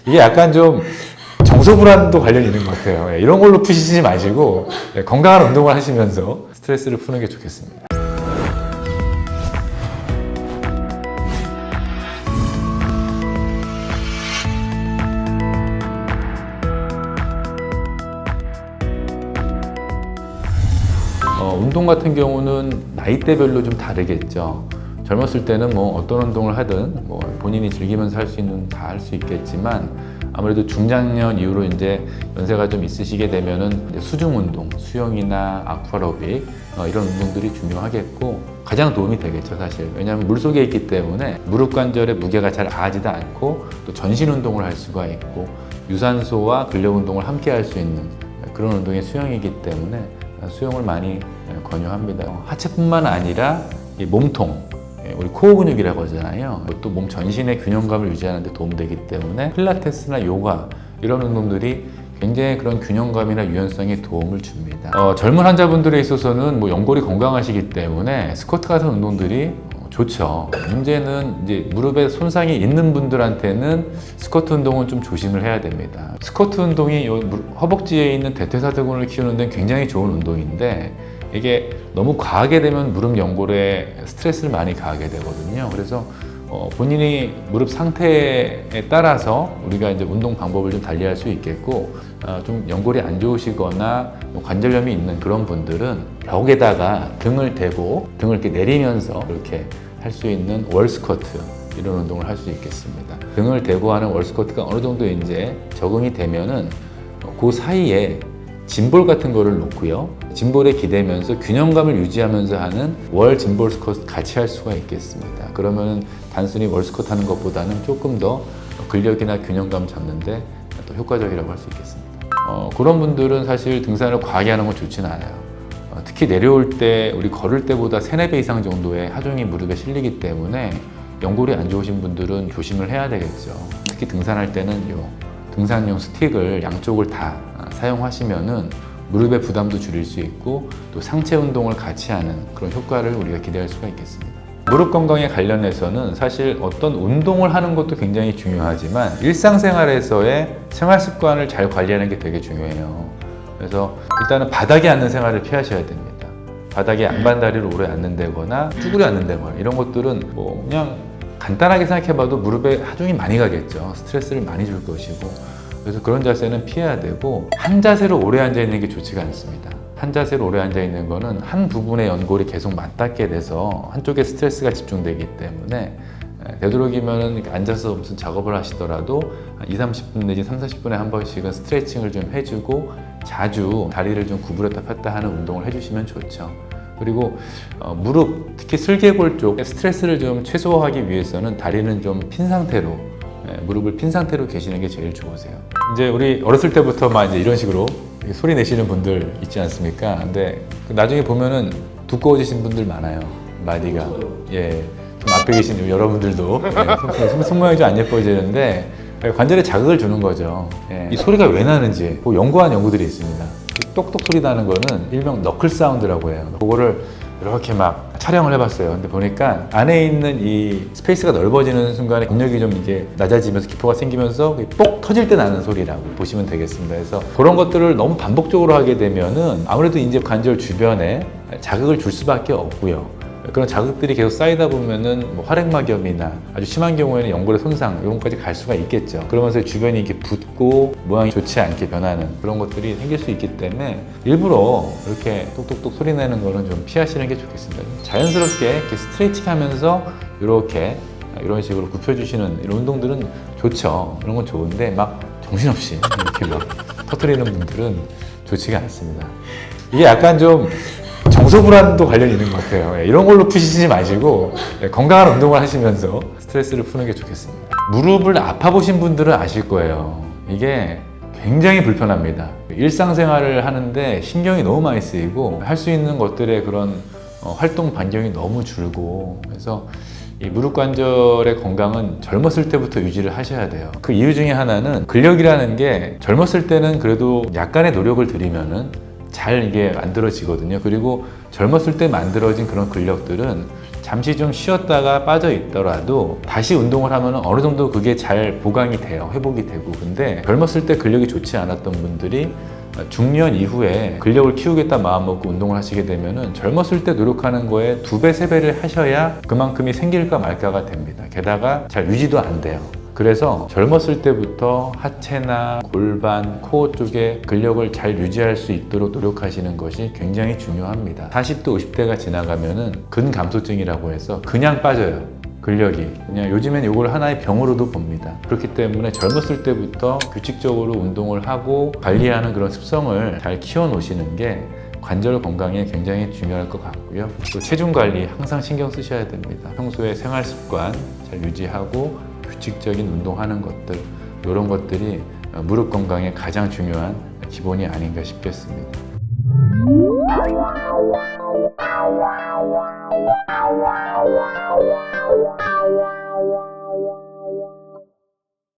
이게 약간 좀 정서불안도 관련이 있는 것 같아요. 예, 이런 걸로 푸시지 마시고 건강한 운동을 하시면서 스트레스를 푸는 게 좋겠습니다. 운동 같은 경우는 나이대별로 좀 다르겠죠. 젊었을 때는 뭐 어떤 운동을 하든 뭐 본인이 즐기면서 할 수 있는 다 할 수 있겠지만 아무래도 중장년 이후로 이제 연세가 좀 있으시게 되면은 이제 수중 운동, 수영이나 아쿠아로빅 이런 운동들이 중요하겠고 가장 도움이 되겠죠, 사실. 왜냐하면 물 속에 있기 때문에 무릎 관절의 무게가 잘 가지도 않고 또 전신 운동을 할 수가 있고 유산소와 근력 운동을 함께 할 수 있는 그런 운동이 수영이기 때문에 수영을 많이 권유합니다. 하체뿐만 아니라 이 몸통, 우리 코어 근육이라고 하잖아요. 또 몸 전신의 균형감을 유지하는 데 도움되기 때문에 필라테스나 요가 이런 운동들이 굉장히 그런 균형감이나 유연성에 도움을 줍니다. 젊은 환자분들에 있어서는 뭐 연골이 건강하시기 때문에 스쿼트 같은 운동들이 좋죠. 문제는 이제 무릎에 손상이 있는 분들한테는 스쿼트 운동은 좀 조심을 해야 됩니다. 스쿼트 운동이 허벅지에 있는 대퇴사두근을 키우는 데는 굉장히 좋은 운동인데 이게 너무 과하게 되면 무릎 연골에 스트레스를 많이 가하게 되거든요. 그래서 본인이 무릎 상태에 따라서 우리가 이제 운동 방법을 좀 달리할 수 있겠고 좀 연골이 안 좋으시거나 관절염이 있는 그런 분들은 벽에다가 등을 대고 등을 이렇게 내리면서 이렇게 할 수 있는 월스쿼트 이런 운동을 할 수 있겠습니다. 등을 대고 하는 월스쿼트가 어느 정도 이제 적응이 되면은 그 사이에 짐볼 같은 거를 놓고요. 짐볼에 기대면서 균형감을 유지하면서 하는 월 짐볼 스쿼트 같이 할 수가 있겠습니다. 그러면은 단순히 월 스쿼트 하는 것보다는 조금 더 근력이나 균형감 잡는데 또 효과적이라고 할 수 있겠습니다. 그런 분들은 사실 등산을 과하게 하는 건 좋지는 않아요. 특히 내려올 때 우리 걸을 때보다 3, 4배 이상 정도의 하중이 무릎에 실리기 때문에 연골이 안 좋으신 분들은 조심을 해야 되겠죠. 특히 등산할 때는 요 등산용 스틱을 양쪽을 다 사용하시면은 무릎의 부담도 줄일 수 있고 또 상체 운동을 같이 하는 그런 효과를 우리가 기대할 수가 있겠습니다. 무릎 건강에 관련해서는 사실 어떤 운동을 하는 것도 굉장히 중요하지만 일상생활에서의 생활 습관을 잘 관리하는 게 되게 중요해요. 그래서 일단은 바닥에 앉는 생활을 피하셔야 됩니다. 바닥에 양반다리를 오래 앉는다거나 쭈그려 앉는다거나 이런 것들은 뭐 그냥 간단하게 생각해봐도 무릎에 하중이 많이 가겠죠. 스트레스를 많이 줄 것이고 그래서 그런 자세는 피해야 되고 한 자세로 오래 앉아 있는 게 좋지가 않습니다. 한 자세로 오래 앉아 있는 거는 한 부분의 연골이 계속 맞닿게 돼서 한쪽에 스트레스가 집중되기 때문에 되도록이면 앉아서 무슨 작업을 하시더라도 20-30분 내지 30-40분에 한 번씩은 스트레칭을 좀 해주고 자주 다리를 좀 구부렸다 폈다 하는 운동을 해주시면 좋죠. 그리고 무릎, 특히 슬개골 쪽에 스트레스를 좀 최소화하기 위해서는 다리는 좀 핀 상태로 무릎을 핀 상태로 계시는 게 제일 좋으세요. 이제 우리 어렸을 때부터 막 이제 이런 식으로 소리 내시는 분들 있지 않습니까? 근데 나중에 보면은 두꺼워지신 분들 많아요. 마디가. 예. 좀 앞에 계신 여러분들도 손모양이 좀 안 예뻐지는데 관절에 자극을 주는 거죠. 예. 이 소리가 왜 나는지 연구한 연구들이 있습니다. 똑똑 소리 나는 거는 일명 너클 사운드라고 해요. 그거를 이렇게 막 촬영을 해봤어요. 근데 보니까 안에 있는 이 스페이스가 넓어지는 순간에 근력이 좀 이게 낮아지면서 기포가 생기면서 뽁 터질 때 나는 소리라고 보시면 되겠습니다. 그래서 그런 것들을 너무 반복적으로 하게 되면은 아무래도 이제 관절 주변에 자극을 줄 수밖에 없고요. 그런 자극들이 계속 쌓이다 보면은 뭐 활액막염이나 아주 심한 경우에는 연골의 손상 이런 것까지 갈 수가 있겠죠. 그러면서 주변이 이렇게 붓고 모양이 좋지 않게 변하는 그런 것들이 생길 수 있기 때문에 일부러 이렇게 똑똑똑 소리 내는 거는 좀 피하시는 게 좋겠습니다. 자연스럽게 이렇게 스트레칭 하면서 이렇게 이런 식으로 굽혀주시는 이런 운동들은 좋죠. 그런 건 좋은데 막 정신없이 이렇게 막 터뜨리는 분들은 좋지가 않습니다. 이게 약간 좀 정서불안도 관련이 있는 것 같아요. 이런 걸로 푸시지 마시고 건강한 운동을 하시면서 스트레스를 푸는 게 좋겠습니다. 무릎을 아파보신 분들은 아실 거예요. 이게 굉장히 불편합니다. 일상생활을 하는데 신경이 너무 많이 쓰이고 할 수 있는 것들의 그런 활동 반경이 너무 줄고 그래서 이 무릎 관절의 건강은 젊었을 때부터 유지를 하셔야 돼요. 그 이유 중에 하나는 근력이라는 게 젊었을 때는 그래도 약간의 노력을 들이면은 잘 이게 만들어지거든요. 그리고 젊었을 때 만들어진 그런 근력들은 잠시 좀 쉬었다가 빠져 있더라도 다시 운동을 하면 어느 정도 그게 잘 보강이 돼요. 회복이 되고. 근데 젊었을 때 근력이 좋지 않았던 분들이 중년 이후에 근력을 키우겠다 마음먹고 운동을 하시게 되면은 젊었을 때 노력하는 거에 2배, 3배를 하셔야 그만큼이 생길까 말까가 됩니다. 게다가 잘 유지도 안 돼요. 그래서 젊었을 때부터 하체나 골반, 코어 쪽에 근력을 잘 유지할 수 있도록 노력하시는 것이 굉장히 중요합니다. 40대, 50대가 지나가면은 근감소증이라고 해서 그냥 빠져요. 근력이. 그냥 요즘엔 이걸 하나의 병으로도 봅니다. 그렇기 때문에 젊었을 때부터 규칙적으로 운동을 하고 관리하는 그런 습성을 잘 키워 놓으시는 게 관절 건강에 굉장히 중요할 것 같고요. 또 체중 관리 항상 신경 쓰셔야 됩니다. 평소에 생활 습관 잘 유지하고 규칙적인 운동하는 것들, 이런 것들이 무릎 건강에 가장 중요한 기본이 아닌가 싶겠습니다. Wow.